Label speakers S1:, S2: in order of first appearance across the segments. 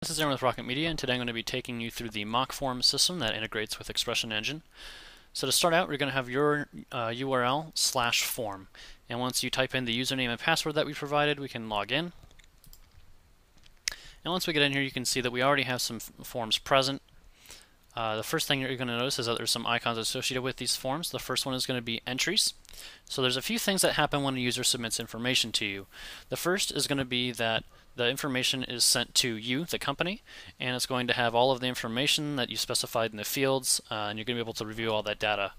S1: This is Aaron with Rocket Media, and today I'm going to be taking you through the mock form system that integrates with Expression Engine. So to start out, we're going to have your URL/form, and once you type in the username and password that we provided, we can log in. And once we get in here, you can see that we already have some forms present. The first thing you're going to notice is that there's some icons associated with these forms. The first one is going to be entries. So there's a few things that happen when a user submits information to you. The first is going to be that the information is sent to you, the company, and it's going to have all of the information that you specified in the fields, and you're going to be able to review all that data.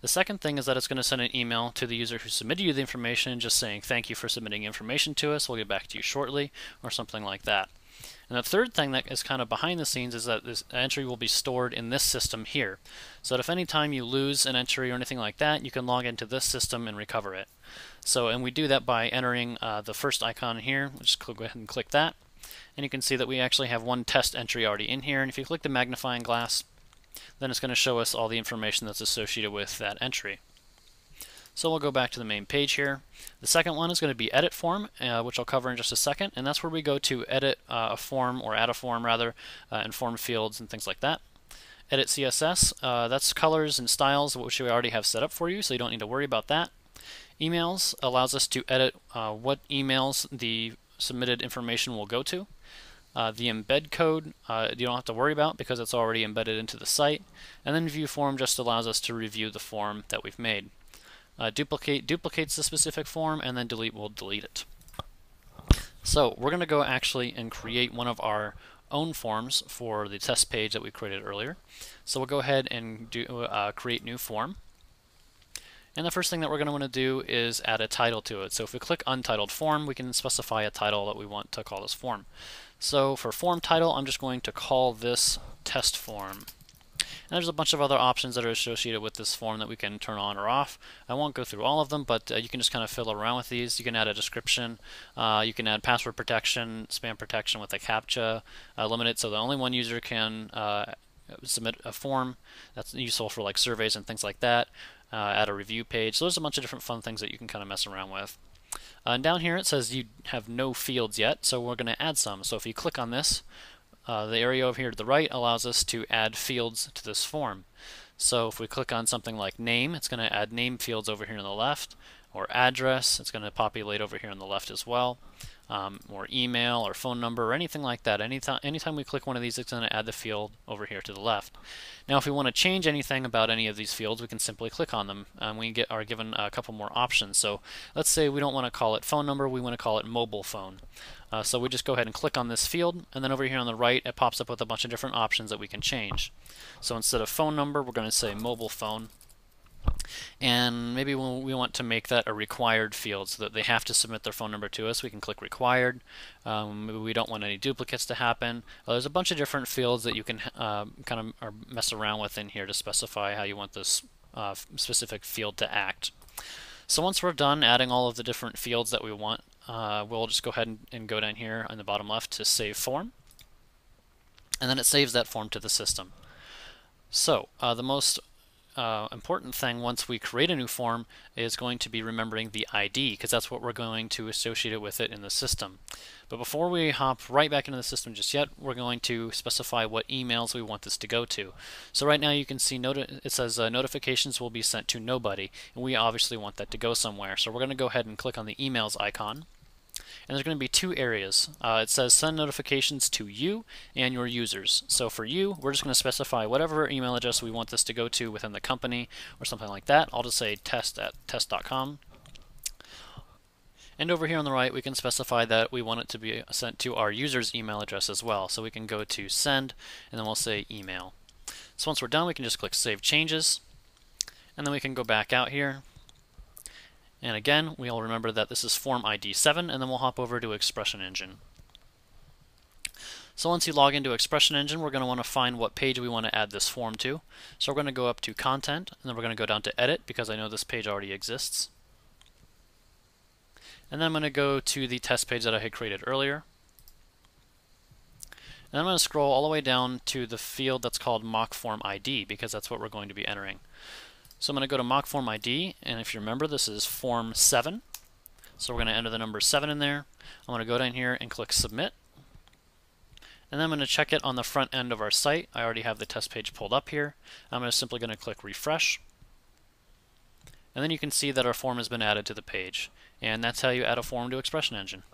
S1: The second thing is that it's going to send an email to the user who submitted you the information just saying thank you for submitting information to us, we'll get back to you shortly, or something like that. And the third thing that is kind of behind the scenes is that this entry will be stored in this system here. So that if any time you lose an entry or anything like that, you can log into this system and recover it. So, and we do that by entering the first icon here. We'll just go ahead and click that. And you can see that we actually have one test entry already in here. And if you click the magnifying glass, then it's going to show us all the information that's associated with that entry. So we'll go back to the main page here. The second one is going to be edit form, which I'll cover in just a second, and that's where we go to edit a form, or add a form rather, and form fields and things like that. Edit CSS, that's colors and styles, which we already have set up for you, so you don't need to worry about that. Emails allows us to edit what emails the submitted information will go to. The embed code you don't have to worry about because it's already embedded into the site. And then view form just allows us to review the form that we've made. Duplicate duplicates the specific form, and then delete will delete it. So we're going to go actually and create one of our own forms for the test page that we created earlier. So we'll go ahead and create new form. And the first thing that we're going to want to do is add a title to it. So if we click Untitled Form, we can specify a title that we want to call this form. So for form title, I'm just going to call this Test Form. And there's a bunch of other options that are associated with this form that we can turn on or off. I won't go through all of them, but you can just kind of fiddle around with these. You can add a description, you can add password protection, spam protection with a CAPTCHA, limit it so that only one user can submit a form. That's useful for like surveys and things like that. Add a review page. So there's a bunch of different fun things that you can kind of mess around with. And down here it says you have no fields yet, so we're going to add some. So if you click on this, the area over here to the right allows us to add fields to this form. So if we click on something like name, it's going to add name fields over here on the left, or address, it's going to populate over here on the left as well, or email or phone number or anything like that. Anytime we click one of these, it's going to add the field over here to the left. Now if we want to change anything about any of these fields, we can simply click on them, and we are given a couple more options. So let's say we don't want to call it phone number, we want to call it mobile phone. So we just go ahead and click on this field, and then over here on the right it pops up with a bunch of different options that we can change. So instead of phone number, we're going to say mobile phone. And maybe we want to make that a required field so that they have to submit their phone number to us. We can click required. Maybe we don't want any duplicates to happen. There's a bunch of different fields that you can kind of mess around with in here to specify how you want this specific field to act. So once we're done adding all of the different fields that we want, we'll just go ahead and go down here on the bottom left to Save Form. And then it saves that form to the system. So the most important thing once we create a new form is going to be remembering the ID, because that's what we're going to associate it with it in the system. But before we hop right back into the system just yet, we're going to specify what emails we want this to go to. So right now you can see it says notifications will be sent to nobody, and we obviously want that to go somewhere. So we're going to go ahead and click on the emails icon. And there's going to be two areas. It says send notifications to you and your users. So for you, we're just going to specify whatever email address we want this to go to within the company or something like that. I'll just say test@test.com. And over here on the right, we can specify that we want it to be sent to our user's email address as well. So we can go to send, and then we'll say email. So once we're done, we can just click Save Changes, and then we can go back out here. And again, we'll remember that this is form ID 7, and then we'll hop over to Expression Engine. So once you log into Expression Engine, we're going to want to find what page we want to add this form to. So we're going to go up to Content, and then we're going to go down to Edit, because I know this page already exists. And then I'm going to go to the test page that I had created earlier. And I'm going to scroll all the way down to the field that's called Mock Form ID, because that's what we're going to be entering. So I'm going to go to Mock Form ID, and if you remember, this is Form 7. So we're going to enter the number 7 in there. I'm going to go down here and click Submit. And then I'm going to check it on the front end of our site. I already have the test page pulled up here. I'm simply going to click refresh. And then you can see that our form has been added to the page. And that's how you add a form to Expression Engine.